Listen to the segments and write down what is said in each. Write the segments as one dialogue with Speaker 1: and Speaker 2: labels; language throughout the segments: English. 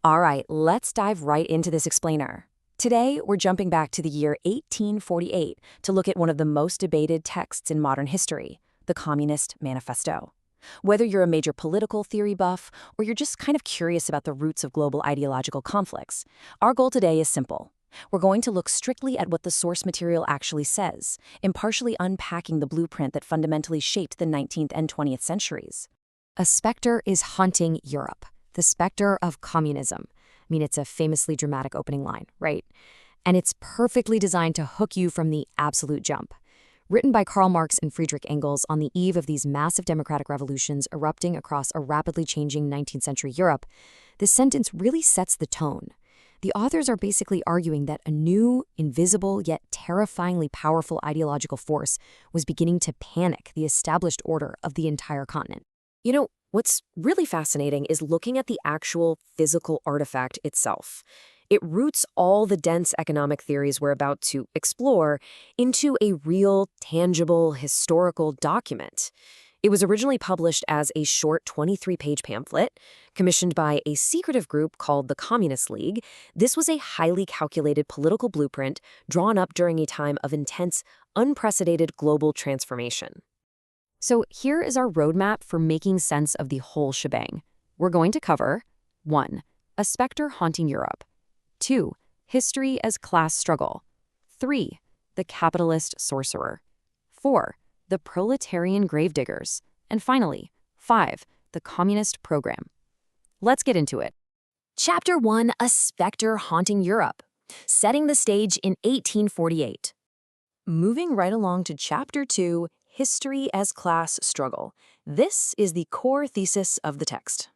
Speaker 1: All right, let's dive right into this explainer. Today, we're jumping back to the year 1848 to look at one of the most debated texts in modern history, the Communist Manifesto. Whether you're a major political theory buff or you're just kind of curious about the roots of global ideological conflicts, our goal today is simple. We're going to look strictly at what the source material actually says, impartially unpacking the blueprint that fundamentally shaped the 19th and 20th centuries.
Speaker 2: A specter is haunting Europe, the specter of communism. I mean, it's a famously dramatic opening line, right? And it's perfectly designed to hook you from the absolute jump. Written by Karl Marx and Friedrich Engels on the eve of these massive democratic revolutions erupting across a rapidly changing 19th century Europe, this sentence really sets the tone. The authors are basically arguing that a new, invisible, yet terrifyingly powerful ideological force was beginning to panic the established order of the entire continent.
Speaker 1: You know, what's really fascinating is looking at the actual physical artifact itself. It roots all the dense economic theories we're about to explore into a real, tangible, historical document. It was originally published as a short 23-page pamphlet, commissioned by a secretive group called the Communist League. This was a highly calculated political blueprint drawn up during a time of intense, unprecedented global transformation.
Speaker 2: So here is our roadmap for making sense of the whole shebang. We're going to cover 1. A specter haunting Europe. 2. History as class struggle. 3. The capitalist sorcerer. 4. The proletarian gravediggers. And finally, 5. The communist program. Let's get into it.
Speaker 1: Chapter 1, A Specter Haunting Europe, setting the stage in 1848. Moving right along to Chapter 2, History as Class Struggle. This is the core thesis of the text.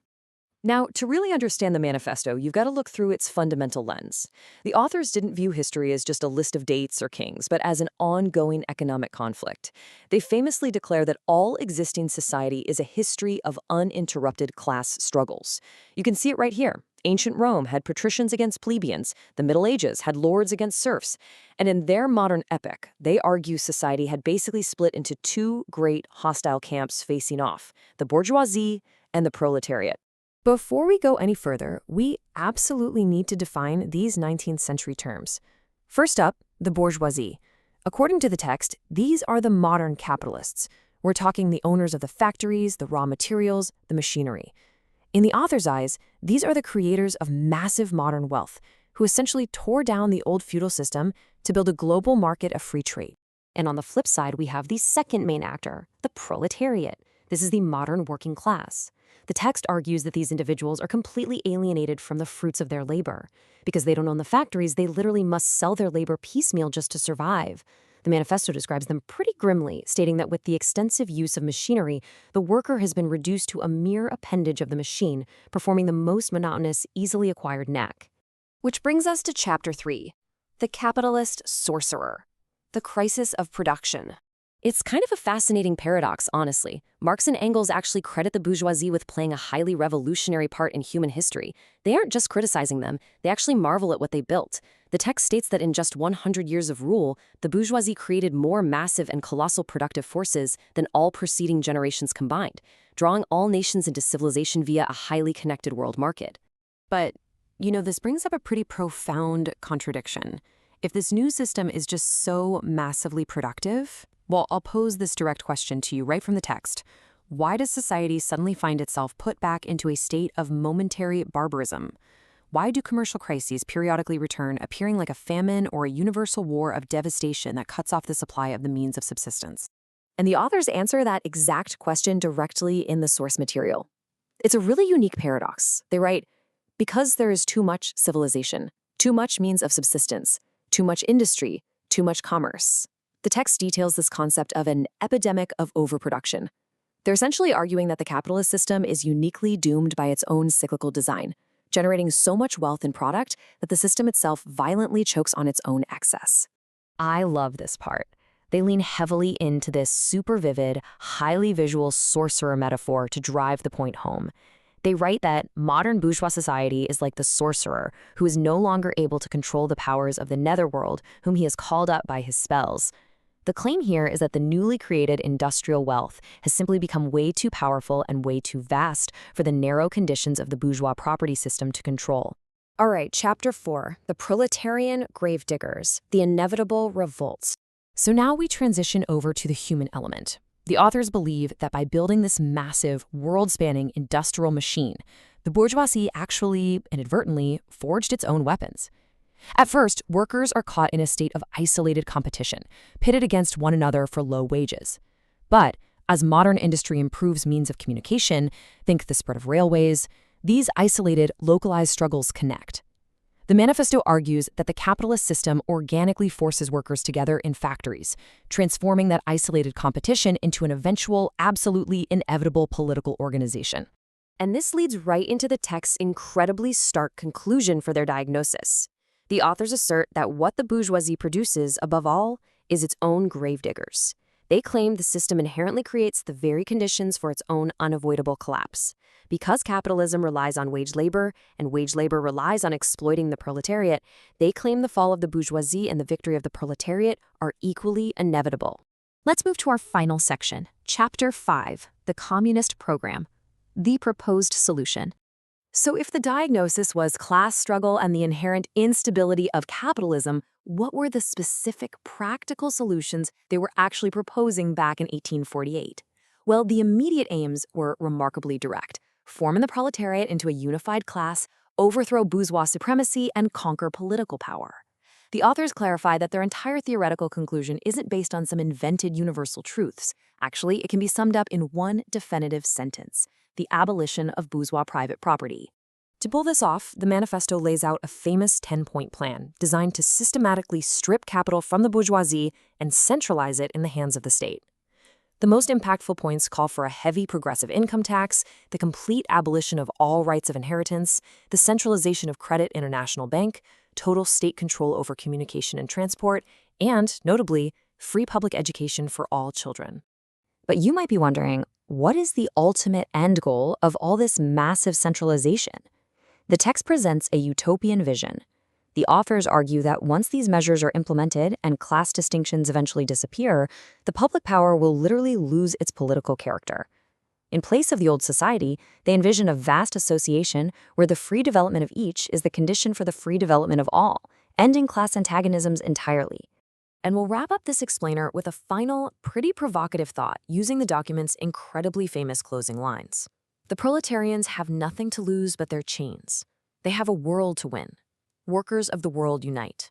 Speaker 1: Now, to really understand the manifesto, you've got to look through its fundamental lens. The authors didn't view history as just a list of dates or kings, but as an ongoing economic conflict. They famously declare that all existing society is a history of uninterrupted class struggles. You can see it right here. Ancient Rome had patricians against plebeians, the Middle Ages had lords against serfs, and in their modern epic, they argue society had basically split into two great hostile camps facing off, the bourgeoisie and the proletariat. Before we go any further, we absolutely need to define these 19th century terms. First up, the bourgeoisie. According to the text, these are the modern capitalists. We're talking the owners of the factories, the raw materials, the machinery. In the author's eyes, these are the creators of massive modern wealth, who essentially tore down the old feudal system to build a global market of free trade. And on the flip side, we have the second main actor, the proletariat. This is the modern working class. The text argues that these individuals are completely alienated from the fruits of their labor. Because they don't own the factories, they literally must sell their labor piecemeal just to survive. The manifesto describes them pretty grimly, stating that with the extensive use of machinery, the worker has been reduced to a mere appendage of the machine, performing the most monotonous, easily acquired knack. Which brings us to Chapter 3, The Capitalist Sorcerer, the Crisis of Production. It's kind of a fascinating paradox, honestly. Marx and Engels actually credit the bourgeoisie with playing a highly revolutionary part in human history. They aren't just criticizing them, they actually marvel at what they built. The text states that in just 100 years of rule, the bourgeoisie created more massive and colossal productive forces than all preceding generations combined, drawing all nations into civilization via a highly connected world market. But, this brings up a pretty profound contradiction. If this new system is just so massively productive, well, I'll pose this direct question to you right from the text. Why does society suddenly find itself put back into a state of momentary barbarism? Why do commercial crises periodically return, appearing like a famine or a universal war of devastation that cuts off the supply of the means of subsistence? And the authors answer that exact question directly in the source material. It's a really unique paradox. They write, because there is too much civilization, too much means of subsistence, too much industry, too much commerce. The text details this concept of an epidemic of overproduction. They're essentially arguing that the capitalist system is uniquely doomed by its own cyclical design, generating so much wealth and product that the system itself violently chokes on its own excess.
Speaker 2: I love this part. They lean heavily into this super vivid, highly visual sorcerer metaphor to drive the point home. They write that modern bourgeois society is like the sorcerer who is no longer able to control the powers of the netherworld, whom he has called up by his spells. The claim here is that the newly created industrial wealth has simply become way too powerful and way too vast for the narrow conditions of the bourgeois property system to control.
Speaker 1: All right, Chapter 4, The Proletarian Gravediggers, The Inevitable Revolts.
Speaker 2: So now we transition over to the human element. The authors believe that by building this massive, world-spanning industrial machine, the bourgeoisie actually, inadvertently, forged its own weapons. At first, workers are caught in a state of isolated competition, pitted against one another for low wages. But as modern industry improves means of communication, think the spread of railways, these isolated, localized struggles connect. The manifesto argues that the capitalist system organically forces workers together in factories, transforming that isolated competition into an eventual, absolutely inevitable political organization.
Speaker 1: And this leads right into the text's incredibly stark conclusion for their diagnosis. The authors assert that what the bourgeoisie produces, above all, is its own gravediggers. They claim the system inherently creates the very conditions for its own unavoidable collapse. Because capitalism relies on wage labor, and wage labor relies on exploiting the proletariat, they claim the fall of the bourgeoisie and the victory of the proletariat are equally inevitable. Let's move to our final section, Chapter 5, The Communist Program, The Proposed Solution. So if the diagnosis was class struggle and the inherent instability of capitalism, what were the specific practical solutions they were actually proposing back in 1848? Well, the immediate aims were remarkably direct: form the proletariat into a unified class, overthrow bourgeois supremacy, and conquer political power. The authors clarify that their entire theoretical conclusion isn't based on some invented universal truths. Actually, it can be summed up in one definitive sentence: the abolition of bourgeois private property. To pull this off, the manifesto lays out a famous 10-point plan designed to systematically strip capital from the bourgeoisie and centralize it in the hands of the state. The most impactful points call for a heavy progressive income tax, the complete abolition of all rights of inheritance, the centralization of credit in a national bank, total state control over communication and transport, and, notably, free public education for all children.
Speaker 2: But you might be wondering, what is the ultimate end goal of all this massive centralization? The text presents a utopian vision. The authors argue that once these measures are implemented and class distinctions eventually disappear, the public power will literally lose its political character. In place of the old society, they envision a vast association where the free development of each is the condition for the free development of all, ending class antagonisms entirely.
Speaker 1: And we'll wrap up this explainer with a final, pretty provocative thought using the document's incredibly famous closing lines. The proletarians have nothing to lose but their chains. They have a world to win. Workers of the world unite.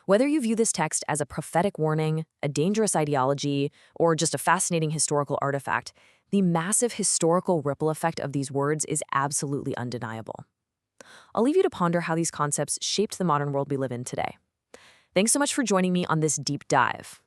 Speaker 1: Whether you view this text as a prophetic warning, a dangerous ideology, or just a fascinating historical artifact, the massive historical ripple effect of these words is absolutely undeniable. I'll leave you to ponder how these concepts shaped the modern world we live in today. Thanks so much for joining me on this deep dive.